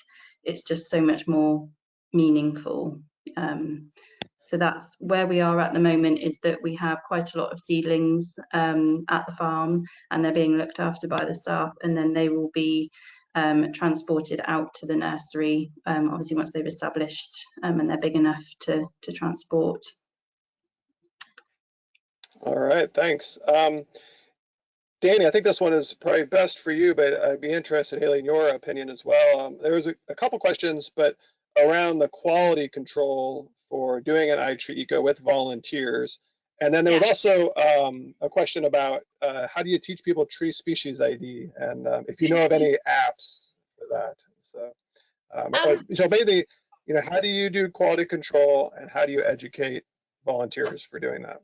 it's just so much more meaningful. So that's where we are at the moment, is that we have quite a lot of seedlings at the farm, and they're being looked after by the staff, and then they will be transported out to the nursery, obviously once they've established and they're big enough to transport. All right, thanks. Danny, I think this one is probably best for you, but I'd be interested, Hayley, in your opinion as well. There was a couple questions, but around the quality control for doing an iTree Eco with volunteers. And then there was also a question about how do you teach people tree species ID, and if you know of any apps for that. So basically, how do you do quality control, and how do you educate volunteers for doing that?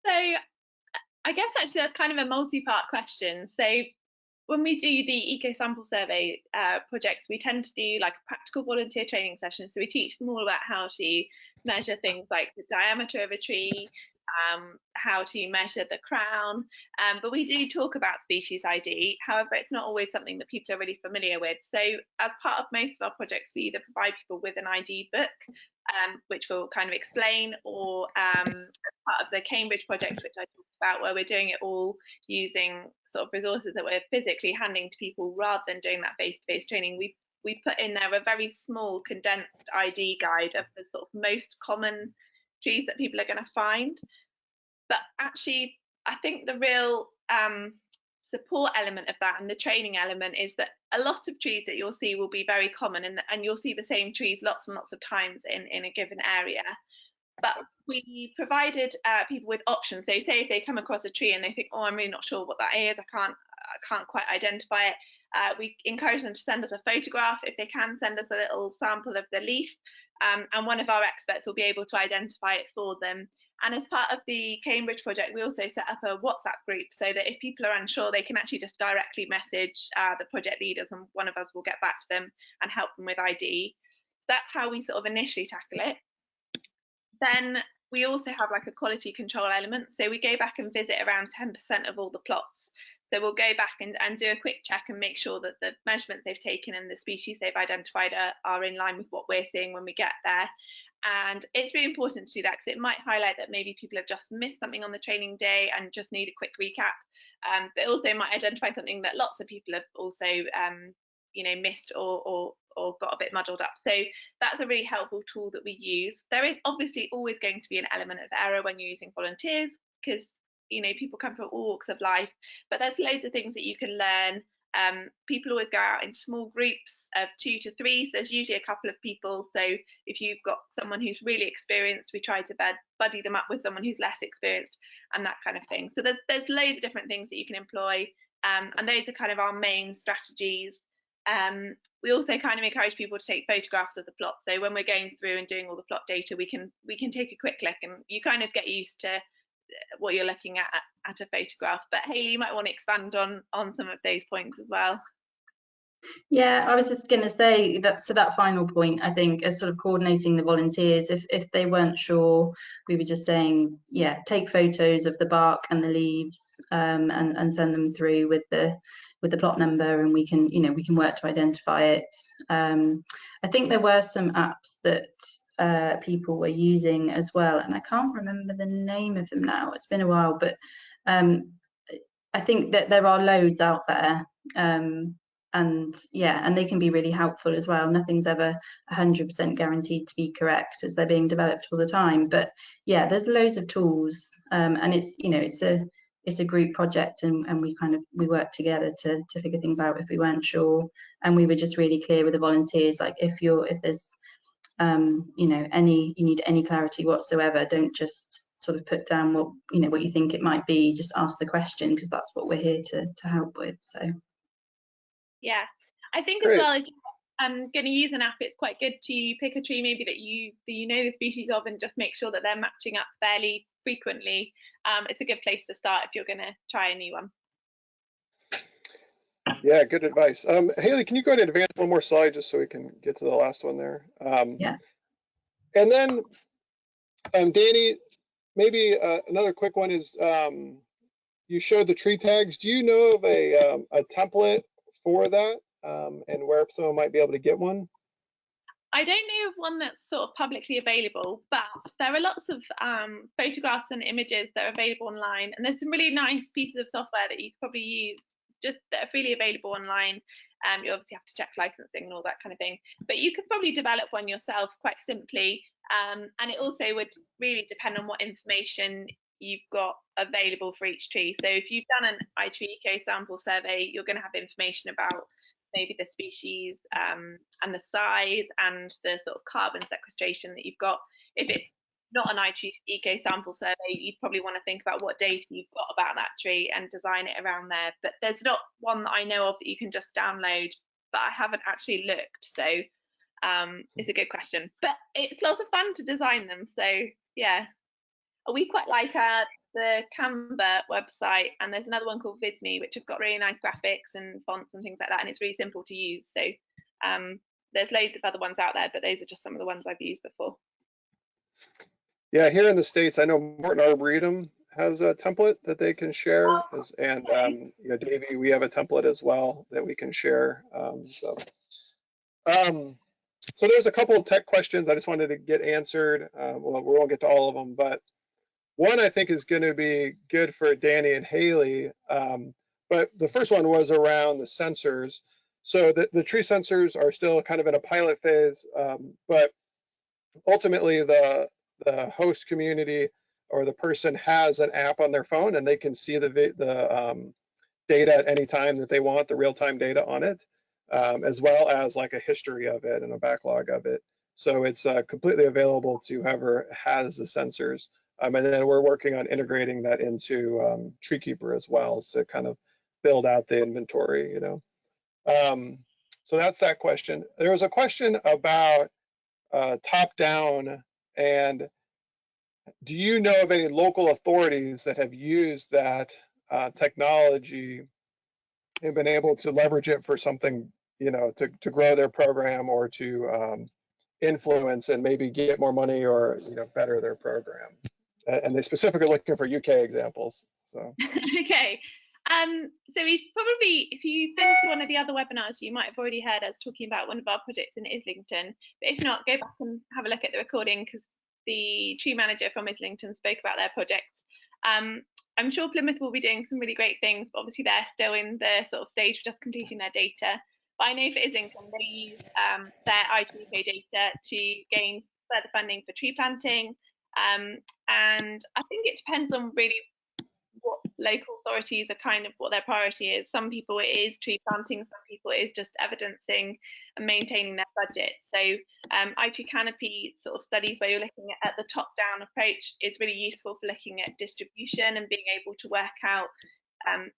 So I guess actually that's kind of a multi-part question. So when we do the eco sample survey projects, we tend to do like a practical volunteer training session. So we teach them all about how to measure things like the diameter of a tree, how to measure the crown, but we do talk about species ID. However, it's not always something that people are really familiar with. So as part of most of our projects, we either provide people with an ID book, which will kind of explain, or as part of the Cambridge project, which I talked about, where we're doing it all using sort of resources that we're physically handing to people rather than doing that face-to-face training, we put in there a very small condensed ID guide of the sort of most common trees that people are going to find. But actually, I think the real support element of that and the training element is that a lot of trees that you'll see will be very common, and you'll see the same trees lots and lots of times in a given area. But we provided people with options. So say if they come across a tree and they think, oh, I'm really not sure what that is, I can't quite identify it, we encourage them to send us a photograph. If they can, send us a little sample of the leaf, and one of our experts will be able to identify it for them. And as part of the Cambridge project, we also set up a WhatsApp group so that if people are unsure, they can actually just directly message the project leaders, and one of us will get back to them and help them with ID. So that's how we sort of initially tackle it. Then we also have like a quality control element. So we go back and visit around 10% of all the plots. So we'll go back and do a quick check and make sure that the measurements they've taken and the species they've identified are in line with what we're seeing when we get there. And it's really important to do that because it might highlight that maybe people have just missed something on the training day and just need a quick recap. But it also might identify something that lots of people have also missed or got a bit muddled up. So that's a really helpful tool that we use. There is obviously always going to be an element of error when you're using volunteers, because people come from all walks of life, but there's loads of things that you can learn. People always go out in small groups of 2 to 3, so there's usually a couple of people. So if you've got someone who's really experienced, we try to buddy them up with someone who's less experienced, and that kind of thing. So there's loads of different things that you can employ, and those are kind of our main strategies. We also kind of encourage people to take photographs of the plot. So when we're going through and doing all the plot data, we can take a quick look, and you kind of get used to what you're looking at a photograph. But Hayley, you might want to expand on some of those points as well. Yeah, I was just going to say that, so that final point, I think, as sort of coordinating the volunteers, if they weren't sure, we were just saying, yeah, take photos of the bark and the leaves, and send them through with the plot number, and we can work to identify it. I think there were some apps that people were using as well, and I can't remember the name of them now. It's been a while, but I think that there are loads out there. And they can be really helpful as well. Nothing's ever 100% guaranteed to be correct as they're being developed all the time. But yeah, there's loads of tools, and it's a group project, and we work together to figure things out if we weren't sure. And we were just really clear with the volunteers, like if there's you need any clarity whatsoever, don't just sort of put down what you think it might be, just ask the question, because that's what we're here to help with. So yeah, I think Great. as well, if I'm going to use an app, it's quite good to pick a tree maybe that you know the species of, and just make sure that they're matching up fairly frequently. It's a good place to start if you're going to try a new one. Yeah, good advice. Hayley, can you go ahead and advance one more slide just so we can get to the last one there? yeah. And then, Danny, maybe another quick one is you showed the tree tags. Do you know of a template for that, and where someone might be able to get one? I don't know of one that's sort of publicly available, but there are lots of photographs and images that are available online, and there's some really nice pieces of software that you could probably use just that are freely available online. You obviously have to check licensing and all that kind of thing, but you could probably develop one yourself quite simply, and it also would really depend on what information you've got available for each tree. So if you've done an Archery Eco sample survey, you're going to have information about maybe the species and the size and the sort of carbon sequestration that you've got. If it's not an Archery Eco sample survey, you'd probably want to think about what data you've got about that tree and design it around there. But there's not one that I know of that you can just download, but I haven't actually looked. So it's a good question. But it's lots of fun to design them. So yeah, we quite like the Canva website, and there's another one called Vidsme, which have got really nice graphics and fonts and things like that, and it's really simple to use. So there's loads of other ones out there, but those are just some of the ones I've used before. Yeah, here in the States, I know Morton Arboretum has a template that they can share, and Davey, we have a template as well that we can share. So there's a couple of tech questions I just wanted to get answered. Well, we won't get to all of them, but one I think is going to be good for Danny and Hayley. But the first one was around the sensors. So the tree sensors are still kind of in a pilot phase, but ultimately the host community or the person has an app on their phone, and they can see the data at any time that they want, the real-time data on it, as well as like a history of it and a backlog of it. So it's completely available to whoever has the sensors. And then we're working on integrating that into TreeKeeper as well, to kind of build out the inventory, So that's that question. There was a question about top-down, and do you know of any local authorities that have used that technology and been able to leverage it for something, to grow their program or to influence and maybe get more money or, better their program? And they specifically looking for UK examples. So Okay. So if you've been to one of the other webinars, you might have already heard us talking about one of our projects in Islington. But if not, go back and have a look at the recording, because the tree manager from Islington spoke about their projects. I'm sure Plymouth will be doing some really great things, but obviously they're still in the sort of stage of just completing their data. But I know for Islington, they use their Archery Eco data to gain further funding for tree planting. And I think it depends on really what local authorities are kind of what their priority is. Some people it is tree planting, some people it is just evidencing and maintaining their budget. So Archery Canopy sort of studies where you're looking at the top-down approach is really useful for looking at distribution and being able to work out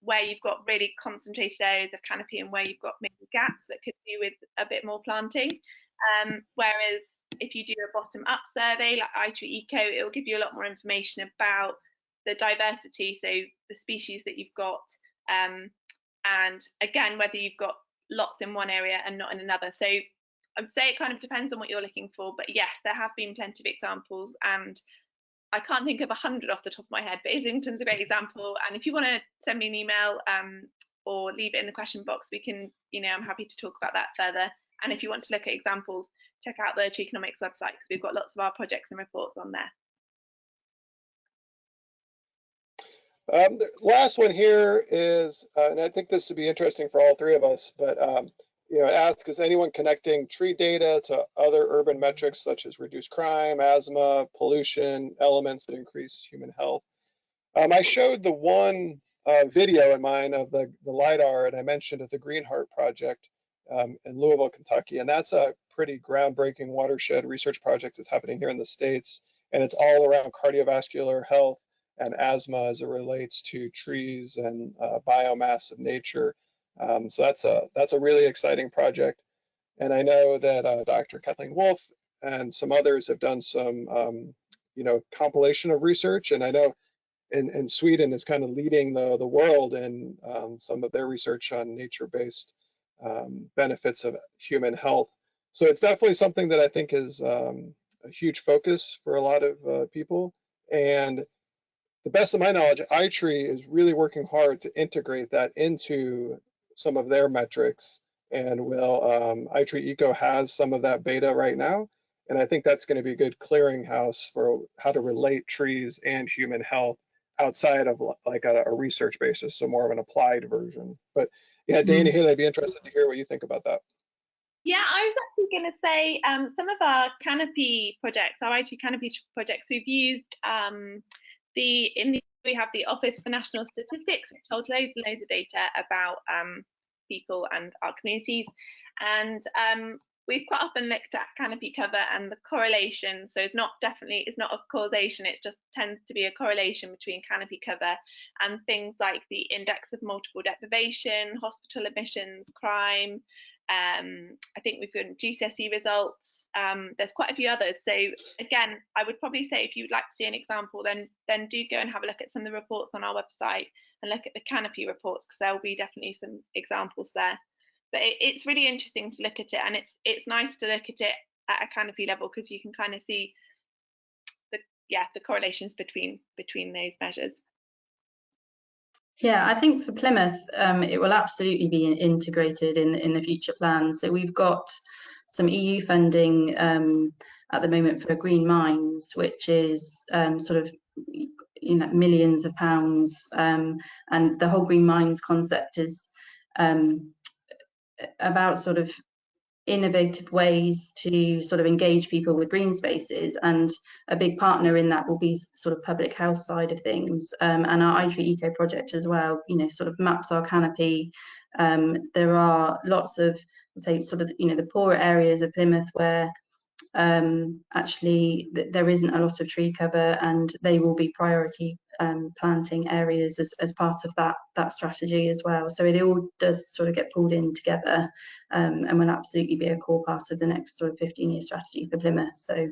where you've got really concentrated areas of canopy and where you've got maybe gaps that could do with a bit more planting. Whereas if you do a bottom-up survey like Archery Eco, it will give you a lot more information about the diversity, so the species that you've got, and again whether you've got lots in one area and not in another. So I would say it kind of depends on what you're looking for, but yes, there have been plenty of examples, and I can't think of 100 off the top of my head, but Islington's a great example. And if you want to send me an email or leave it in the question box, we can, I'm happy to talk about that further. And if you want to look at examples, check out the Treeconomics website, because we've got lots of our projects and reports on there. The last one here is, and I think this would be interesting for all three of us, but ask, is anyone connecting tree data to other urban metrics such as reduced crime, asthma, pollution, elements that increase human health? I showed the one video in mine of the LiDAR, and I mentioned at the Green Heart Project in Louisville, Kentucky, and that's a pretty groundbreaking watershed research project that's happening here in the States. and it's all around cardiovascular health and asthma as it relates to trees and biomass of nature. So that's a really exciting project. And I know that Dr. Kathleen Wolf and some others have done some, compilation of research. And I know in Sweden is kind of leading the world in some of their research on nature-based benefits of human health. So it's definitely something that I think is a huge focus for a lot of people. And the best of my knowledge, iTree is really working hard to integrate that into some of their metrics. And iTree Eco has some of that beta right now. And I think that's going to be a good clearinghouse for how to relate trees and human health outside of like a research basis, so more of an applied version. But yeah, Dana, Hayley, I'd be interested to hear what you think about that. Yeah, I was actually going to say some of our canopy projects, our iTree canopy projects, we've used we have the Office for National Statistics, which holds loads and loads of data about people and our communities, and we've quite often looked at canopy cover and the correlation. So it's not a causation, it just tends to be a correlation between canopy cover and things like the index of multiple deprivation, hospital admissions, crime. I think we've got GCSE results. There's quite a few others. So again, I would probably say if you'd like to see an example, then do go and have a look at some of the reports on our website and look at the canopy reports, because there will be definitely some examples there. But it's really interesting to look at it, and it's nice to look at it at a canopy level, because you can kind of see the correlations between those measures. Yeah, I think for Plymouth, it will absolutely be integrated in the future plans. So we've got some EU funding at the moment for Green Mines, which is sort of millions of pounds, and the whole Green Mines concept is about sort of innovative ways to sort of engage people with green spaces, and a big partner in that will be sort of public health side of things, and our iTree Eco Project as well, sort of maps our canopy. There are lots of, say, sort of the poorer areas of Plymouth where actually there isn't a lot of tree cover, and they will be priority planting areas as part of that strategy as well. So it all does sort of get pulled in together, and will absolutely be a core part of the next sort of 15-year strategy for Plymouth. So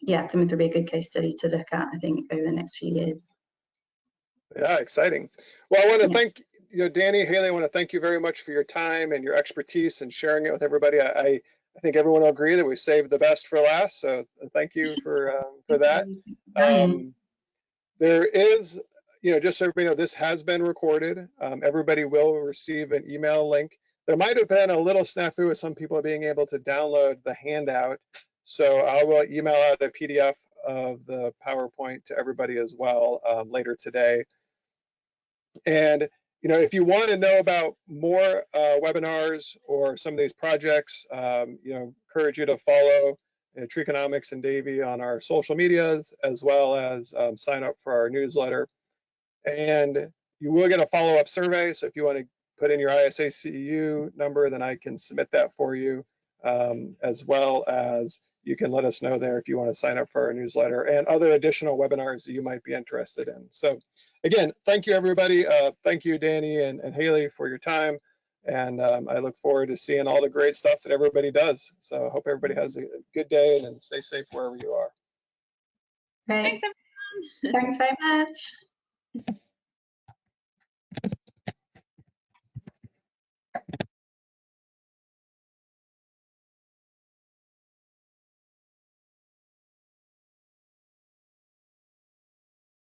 yeah, Plymouth will be a good case study to look at, I think, over the next few years. Yeah, exciting. Well, I want to thank Danny, Hayley, I want to thank you very much for your time and your expertise and sharing it with everybody. I think everyone will agree that we saved the best for last, so thank you for that. There is, just so everybody know, this has been recorded. Everybody will receive an email link. There might have been a little snafu with some people being able to download the handout, so I will email out a PDF of the PowerPoint to everybody as well later today. And if you want to know about more webinars or some of these projects, encourage you to follow Treeconomics and Davey on our social medias, as well as sign up for our newsletter. And you will get a follow-up survey. So if you want to put in your ISACEU number, then I can submit that for you, as well as you can let us know there if you want to sign up for our newsletter and other additional webinars that you might be interested in. So again, thank you, everybody. Thank you, Danny and Hayley, for your time. And I look forward to seeing all the great stuff that everybody does. So I hope everybody has a good day and stay safe wherever you are. Great. Thanks, everyone. Thanks very much.